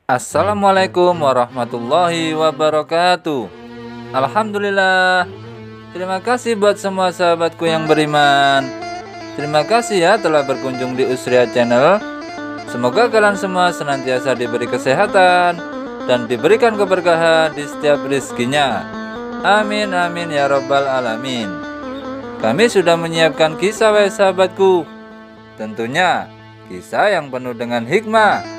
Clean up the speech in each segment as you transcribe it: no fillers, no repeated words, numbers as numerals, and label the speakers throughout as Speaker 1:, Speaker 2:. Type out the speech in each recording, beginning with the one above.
Speaker 1: Assalamualaikum warahmatullahi wabarakatuh. Alhamdulillah. Terima kasih buat semua sahabatku yang beriman. Terima kasih ya telah berkunjung di Usria Channel. Semoga kalian semua senantiasa diberi kesehatan dan diberikan keberkahan di setiap rezekinya. Amin amin ya rabbal alamin. Kami sudah menyiapkan kisah wahai sahabatku. Tentunya kisah yang penuh dengan hikmah.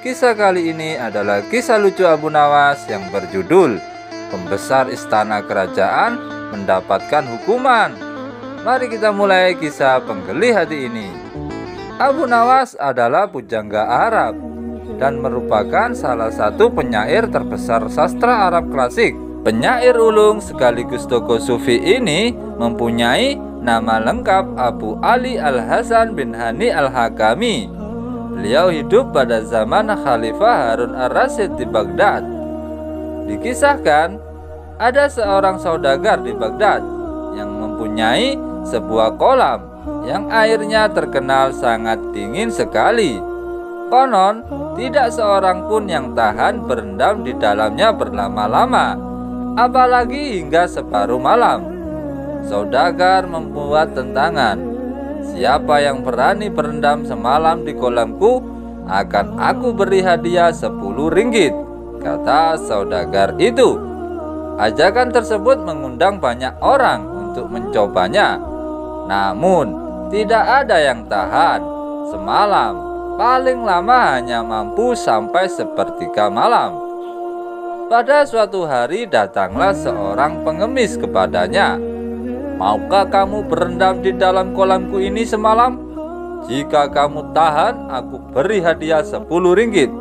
Speaker 1: Kisah kali ini adalah kisah lucu Abu Nawas yang berjudul Pembesar Istana Kerajaan Mendapatkan Hukuman. Mari kita mulai kisah penggeli hati ini. Abu Nawas adalah pujangga Arab dan merupakan salah satu penyair terbesar sastra Arab klasik. Penyair ulung sekaligus tokoh sufi ini mempunyai nama lengkap Abu Ali Al-Hasan bin Hani Al-Hakami. Beliau hidup pada zaman Khalifah Harun Ar-Rasyid di Baghdad. Dikisahkan, ada seorang saudagar di Baghdad yang mempunyai sebuah kolam yang airnya terkenal sangat dingin sekali. Konon, tidak seorang pun yang tahan berendam di dalamnya berlama-lama, apalagi hingga separuh malam. Saudagar membuat tentangan. Siapa yang berani berendam semalam di kolamku, akan aku beri hadiah 10 ringgit, kata saudagar itu. Ajakan tersebut mengundang banyak orang untuk mencobanya. Namun, tidak ada yang tahan. Semalam, paling lama hanya mampu sampai sepertiga malam. Pada suatu hari datanglah seorang pengemis kepadanya. Maukah kamu berendam di dalam kolamku ini semalam? Jika kamu tahan, aku beri hadiah 10 ringgit,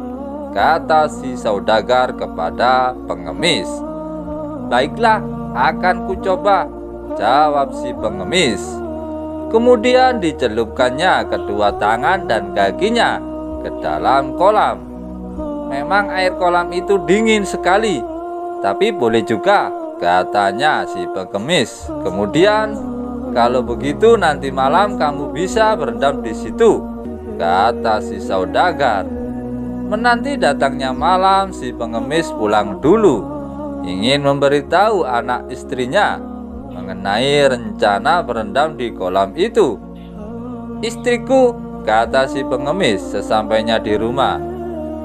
Speaker 1: kata si saudagar kepada pengemis. Baiklah, akan kucoba, jawab si pengemis. Kemudian dicelupkannya kedua tangan dan kakinya ke dalam kolam. Memang air kolam itu dingin sekali, tapi boleh juga, katanya si pengemis. Kemudian, kalau begitu nanti malam kamu bisa berendam di situ, kata si saudagar. Menanti datangnya malam, si pengemis pulang dulu, ingin memberitahu anak istrinya mengenai rencana berendam di kolam itu. Istriku, kata si pengemis sesampainya di rumah,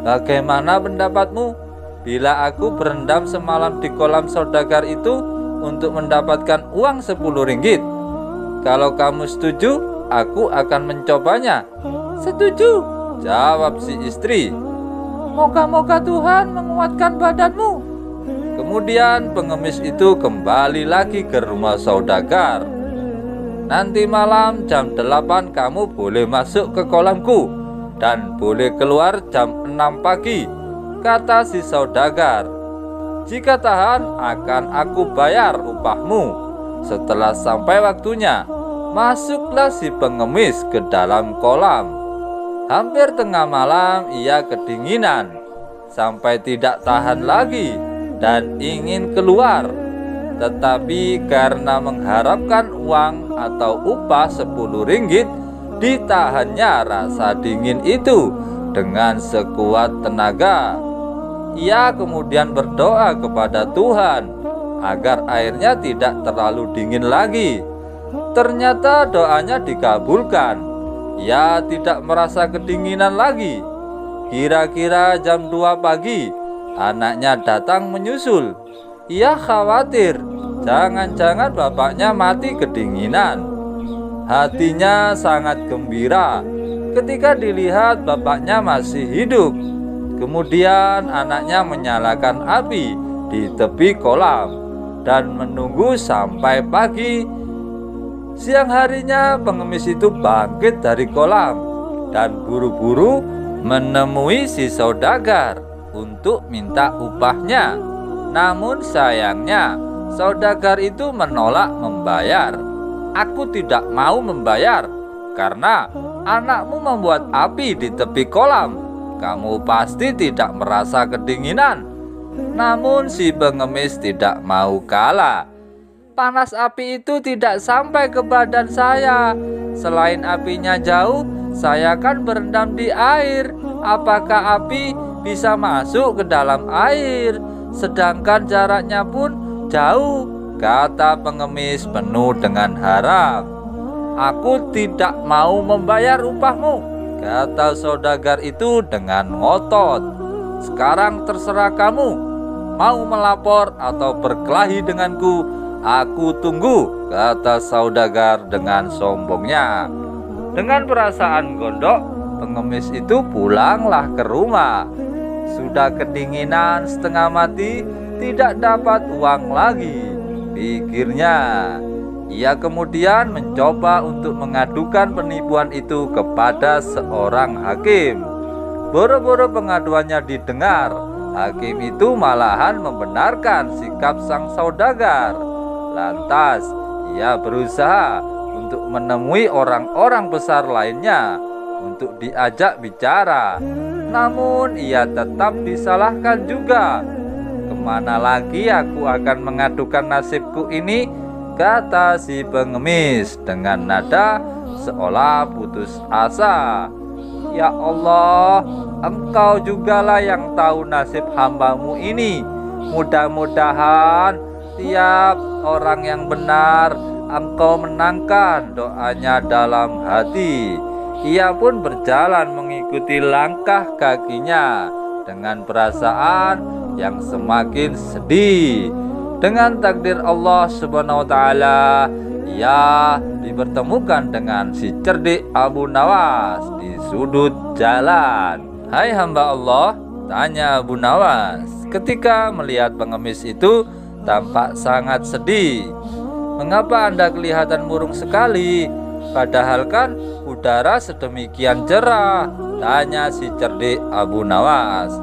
Speaker 1: bagaimana pendapatmu? Bila aku berendam semalam di kolam saudagar itu untuk mendapatkan uang 10 ringgit. Kalau kamu setuju, aku akan mencobanya. Setuju, jawab si istri. Moga-moga Tuhan menguatkan badanmu. Kemudian pengemis itu kembali lagi ke rumah saudagar. Nanti malam jam 8 kamu boleh masuk ke kolamku dan boleh keluar jam 6 pagi, kata si saudagar. Jika tahan, akan aku bayar upahmu. Setelah sampai waktunya, masuklah si pengemis ke dalam kolam. Hampir tengah malam ia kedinginan sampai tidak tahan lagi dan ingin keluar. Tetapi karena mengharapkan uang atau upah 10 ringgit, ditahannya rasa dingin itu dengan sekuat tenaga. Ia kemudian berdoa kepada Tuhan agar airnya tidak terlalu dingin lagi. Ternyata doanya dikabulkan. Ia tidak merasa kedinginan lagi. Kira-kira jam 2 pagi, anaknya datang menyusul. Ia khawatir jangan-jangan bapaknya mati kedinginan. Hatinya sangat gembira ketika dilihat bapaknya masih hidup. Kemudian anaknya menyalakan api di tepi kolam dan menunggu sampai pagi. Siang harinya pengemis itu bangkit dari kolam dan buru-buru menemui si saudagar untuk minta upahnya. Namun sayangnya saudagar itu menolak membayar. Aku tidak mau membayar karena anakmu membuat api di tepi kolam. Kamu pasti tidak merasa kedinginan. Namun si pengemis tidak mau kalah. Panas api itu tidak sampai ke badan saya. Selain apinya jauh, saya kan berendam di air. Apakah api bisa masuk ke dalam air, sedangkan jaraknya pun jauh, kata pengemis penuh dengan harap. Aku tidak mau membayar upahmu, kata saudagar itu dengan ngotot. Sekarang terserah kamu, mau melapor atau berkelahi denganku, aku tunggu, kata saudagar dengan sombongnya. Dengan perasaan gondok, pengemis itu pulanglah ke rumah. Sudah kedinginan setengah mati, tidak dapat uang lagi, pikirnya. Ia kemudian mencoba untuk mengadukan penipuan itu kepada seorang hakim. Boro-boro pengaduannya didengar, hakim itu malahan membenarkan sikap sang saudagar. Lantas ia berusaha untuk menemui orang-orang besar lainnya untuk diajak bicara. Namun ia tetap disalahkan juga. Kemana lagi aku akan mengadukan nasibku ini, kata si pengemis dengan nada seolah putus asa. Ya Allah, Engkau jugalah yang tahu nasib hambamu ini. Mudah-mudahan tiap orang yang benar Engkau menangkan doanya dalam hati. Ia pun berjalan mengikuti langkah kakinya dengan perasaan yang semakin sedih. Dengan takdir Allah Subhanahu wa Ta'ala, ia dipertemukan dengan si cerdik Abu Nawas di sudut jalan. Hai hamba Allah, tanya Abu Nawas ketika melihat pengemis itu tampak sangat sedih. Mengapa Anda kelihatan murung sekali? Padahal kan udara sedemikian cerah, tanya si cerdik Abu Nawas.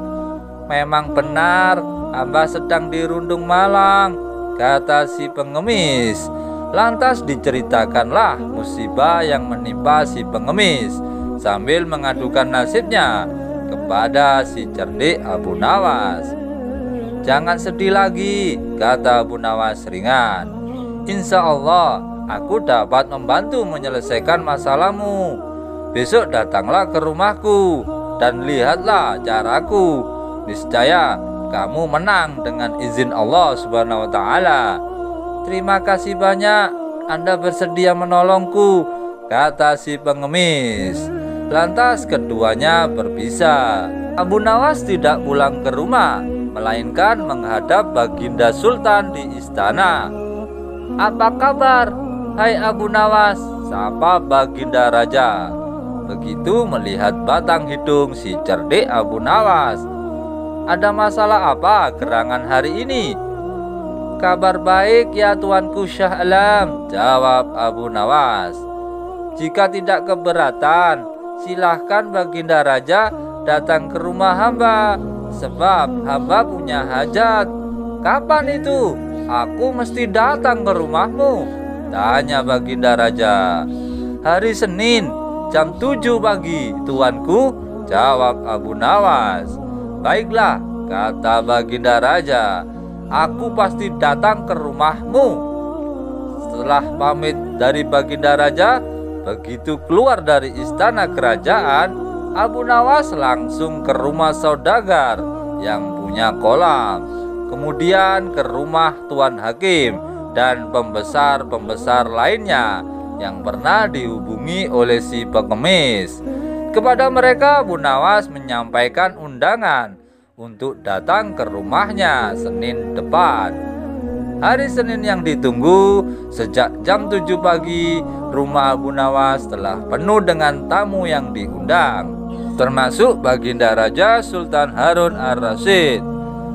Speaker 1: Memang benar, hamba sedang dirundung malang, kata si pengemis. Lantas diceritakanlah musibah yang menimpa si pengemis sambil mengadukan nasibnya kepada si cerdik Abu Nawas. Jangan sedih lagi, kata Abu Nawas ringan. Insya Allah aku dapat membantu menyelesaikan masalahmu. Besok datanglah ke rumahku dan lihatlah caraku. Niscaya kamu menang dengan izin Allah Subhanahu wa Ta'ala. Terima kasih banyak, Anda bersedia menolongku, kata si pengemis. Lantas keduanya berpisah. Abu Nawas tidak pulang ke rumah, melainkan menghadap Baginda Sultan di istana. Apa kabar, hai Abu Nawas? Sapa Baginda Raja. Begitu melihat batang hidung si cerdik Abu Nawas. Ada masalah apa gerangan hari ini? Kabar baik ya tuanku Syah Alam, jawab Abu Nawas. Jika tidak keberatan, silahkan Baginda Raja datang ke rumah hamba, sebab hamba punya hajat. Kapan itu? Aku mesti datang ke rumahmu, tanya Baginda Raja. Hari Senin jam 7 pagi tuanku, jawab Abu Nawas. Baiklah, kata Baginda Raja, aku pasti datang ke rumahmu. Setelah pamit dari Baginda Raja, begitu keluar dari istana kerajaan, Abu Nawas langsung ke rumah saudagar yang punya kolam, kemudian ke rumah Tuan Hakim dan pembesar-pembesar lainnya yang pernah dihubungi oleh si pengemis. Kepada mereka Abu Nawas menyampaikan undangan untuk datang ke rumahnya Senin depan. Hari Senin yang ditunggu, sejak jam 7 pagi, rumah Abu Nawas telah penuh dengan tamu yang diundang, termasuk Baginda Raja Sultan Harun Ar-Rasyid.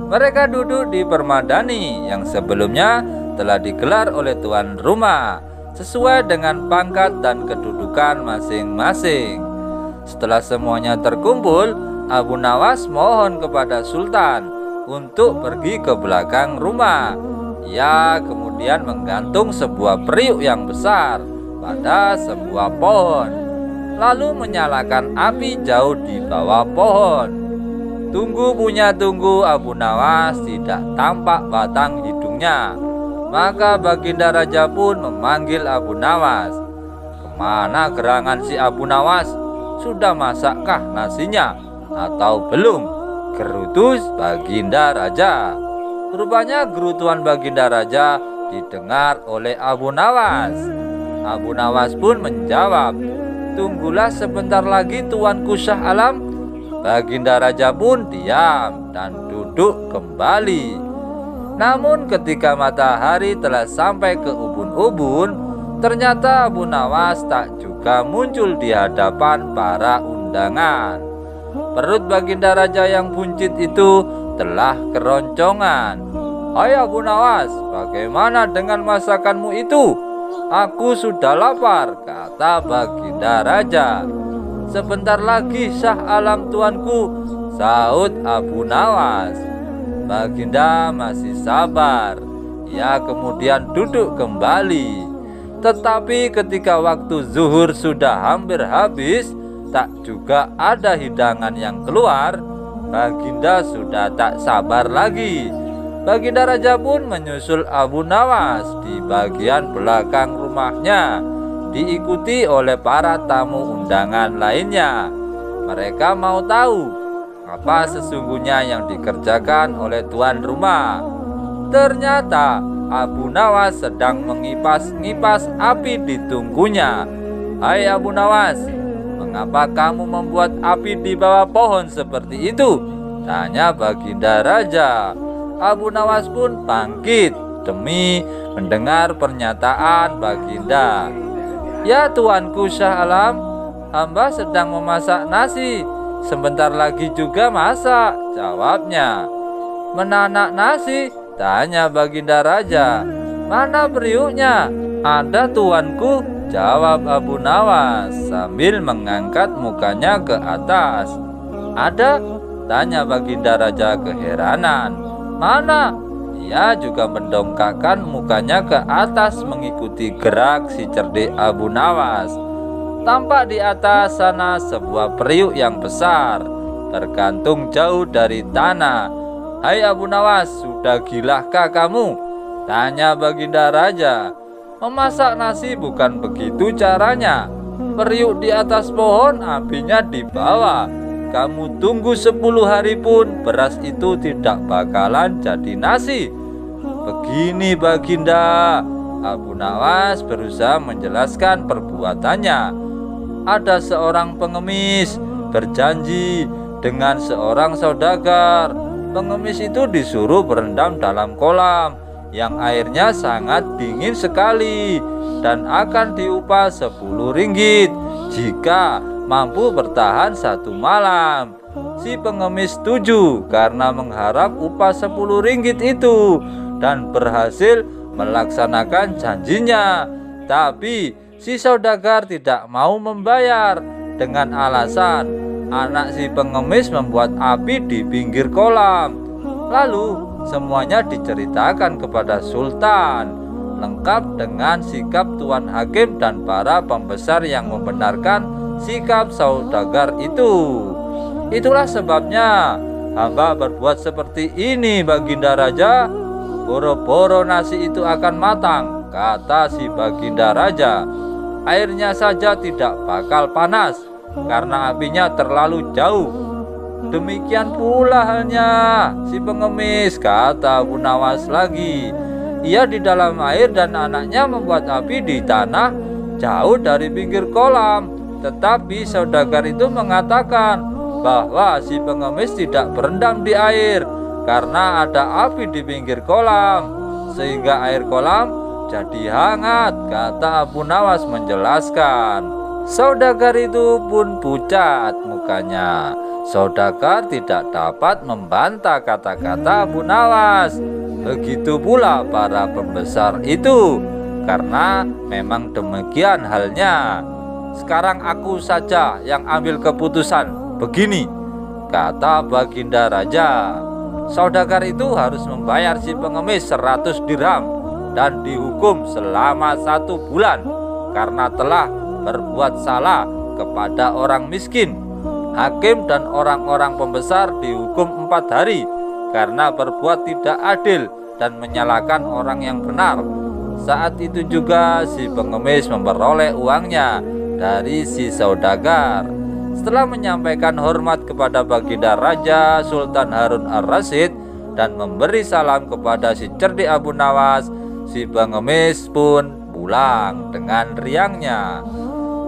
Speaker 1: Mereka duduk di permadani yang sebelumnya telah digelar oleh tuan rumah, sesuai dengan pangkat dan kedudukan masing-masing. Setelah semuanya terkumpul, Abu Nawas mohon kepada Sultan untuk pergi ke belakang rumah. Ia kemudian menggantung sebuah periuk yang besar pada sebuah pohon, lalu menyalakan api jauh di bawah pohon. Tunggu punya tunggu, Abu Nawas tidak tampak batang hidungnya. Maka Baginda Raja pun memanggil Abu Nawas. Kemana gerangan si Abu Nawas? Sudah masakkah nasinya atau belum? gerutu Baginda Raja. Rupanya gerutuan Baginda Raja didengar oleh Abu Nawas. Abu Nawas pun menjawab, "Tunggulah sebentar lagi tuanku Shah Alam." Baginda Raja pun diam dan duduk kembali. Namun ketika matahari telah sampai ke ubun-ubun, ternyata Abu Nawas tak juga muncul di hadapan para undangan. Perut Baginda Raja yang buncit itu telah keroncongan. "Hai Abu Nawas, bagaimana dengan masakanmu itu? Aku sudah lapar," kata Baginda Raja. "Sebentar lagi Shah Alam tuanku," sahut Abu Nawas. Baginda masih sabar. Ia kemudian duduk kembali. Tetapi ketika waktu zuhur sudah hampir habis, tak juga ada hidangan yang keluar. Baginda sudah tak sabar lagi. Baginda Raja pun menyusul Abu Nawas di bagian belakang rumahnya, diikuti oleh para tamu undangan lainnya. Mereka mau tahu apa sesungguhnya yang dikerjakan oleh tuan rumah. Ternyata Abu Nawas sedang mengipas-ngipas api di tungkunya. "Hai Abu Nawas, mengapa kamu membuat api di bawah pohon seperti itu?" tanya Baginda Raja. Abu Nawas pun bangkit demi mendengar pernyataan Baginda. "Ya tuanku Shah Alam, hamba sedang memasak nasi. Sebentar lagi juga masak," jawabnya. "Menanak nasi?" tanya Baginda Raja. "Mana periuknya?" "Ada tuanku," jawab Abu Nawas sambil mengangkat mukanya ke atas. "Ada?" tanya Baginda Raja keheranan. "Mana?" Ia juga mendongakkan mukanya ke atas mengikuti gerak si cerdik Abu Nawas. Tampak di atas sana sebuah periuk yang besar, tergantung jauh dari tanah. "Hai Abu Nawas, sudah gilakah kamu?" tanya Baginda Raja. "Memasak nasi bukan begitu caranya. Periuk di atas pohon, apinya di bawah. Kamu tunggu 10 hari pun beras itu tidak bakalan jadi nasi." "Begini Baginda," Abu Nawas berusaha menjelaskan perbuatannya. "Ada seorang pengemis berjanji dengan seorang saudagar. Pengemis itu disuruh berendam dalam kolam yang airnya sangat dingin sekali dan akan diupah 10 ringgit jika mampu bertahan 1 malam. Si pengemis setuju karena mengharap upah 10 ringgit itu dan berhasil melaksanakan janjinya. Tapi si saudagar tidak mau membayar dengan alasan anak si pengemis membuat api di pinggir kolam. Lalu semuanya diceritakan kepada Sultan, lengkap dengan sikap Tuan Hakim dan para pembesar yang membenarkan sikap saudagar itu. Itulah sebabnya hamba berbuat seperti ini Baginda Raja. Boro-boro nasi itu akan matang, kata si Baginda Raja. Airnya saja tidak bakal panas karena apinya terlalu jauh. Demikian pula halnya si pengemis, kata Abu Nawas lagi. Ia di dalam air dan anaknya membuat api di tanah jauh dari pinggir kolam. Tetapi saudagar itu mengatakan bahwa si pengemis tidak berendam di air karena ada api di pinggir kolam, sehingga air kolam jadi hangat, kata Abu Nawas menjelaskan. Saudagar itu pun pucat mukanya. Saudagar tidak dapat membantah kata-kata Abu Nawas. Begitu pula para pembesar itu, karena memang demikian halnya. Sekarang aku saja yang ambil keputusan. Begini, kata Baginda Raja. Saudagar itu harus membayar si pengemis 100 dirham dan dihukum selama 1 bulan karena telah berbuat salah kepada orang miskin. Hakim dan orang-orang pembesar dihukum 4 hari karena berbuat tidak adil dan menyalahkan orang yang benar. Saat itu juga si pengemis memperoleh uangnya dari si saudagar. setelah menyampaikan hormat kepada baginda Raja Sultan Harun ar-Rasyid dan memberi salam kepada si cerdik Abu Nawas, si pengemis pun pulang dengan riangnya.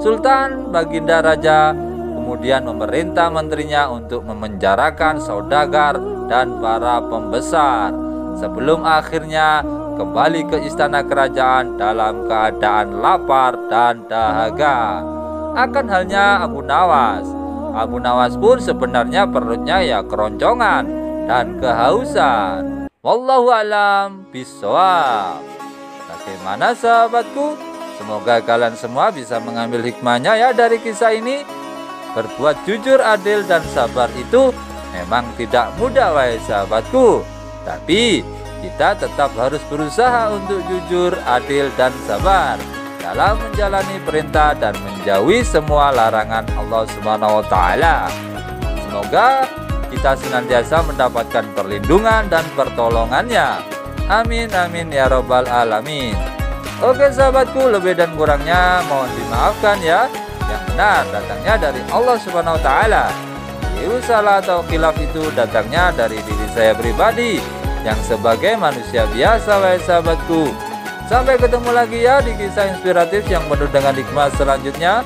Speaker 1: Sultan baginda Raja kemudian memerintah menterinya untuk memenjarakan saudagar dan para pembesar sebelum akhirnya kembali ke istana kerajaan dalam keadaan lapar dan dahaga. Akan halnya Abu Nawas. Abu Nawas pun sebenarnya perutnya ya keroncongan dan kehausan. Wallahu alam bishawab. Bagaimana sahabatku? Semoga kalian semua bisa mengambil hikmahnya ya dari kisah ini. Berbuat jujur, adil, dan sabar itu memang tidak mudah wahai sahabatku. Tapi kita tetap harus berusaha untuk jujur, adil, dan sabar dalam menjalani perintah dan menjauhi semua larangan Allah Subhanahu wa Ta'ala. Semoga kita senantiasa mendapatkan perlindungan dan pertolongannya. Amin amin ya robbal alamin. Oke sahabatku, lebih dan kurangnya mohon dimaafkan ya. Yang benar datangnya dari Allah Subhanahu wa Ta'ala. Salah atau khilaf itu datangnya dari diri saya pribadi yang sebagai manusia biasa wahai sahabatku. Sampai ketemu lagi ya di kisah inspiratif yang penuh dengan hikmah selanjutnya.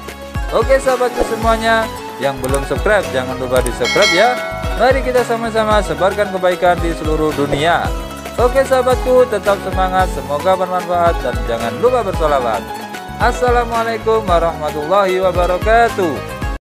Speaker 1: Oke sahabatku semuanya, yang belum subscribe jangan lupa di subscribe ya. Mari kita sama-sama sebarkan kebaikan di seluruh dunia. Oke sahabatku, tetap semangat, semoga bermanfaat dan jangan lupa bersolawat. Assalamualaikum warahmatullahi wabarakatuh.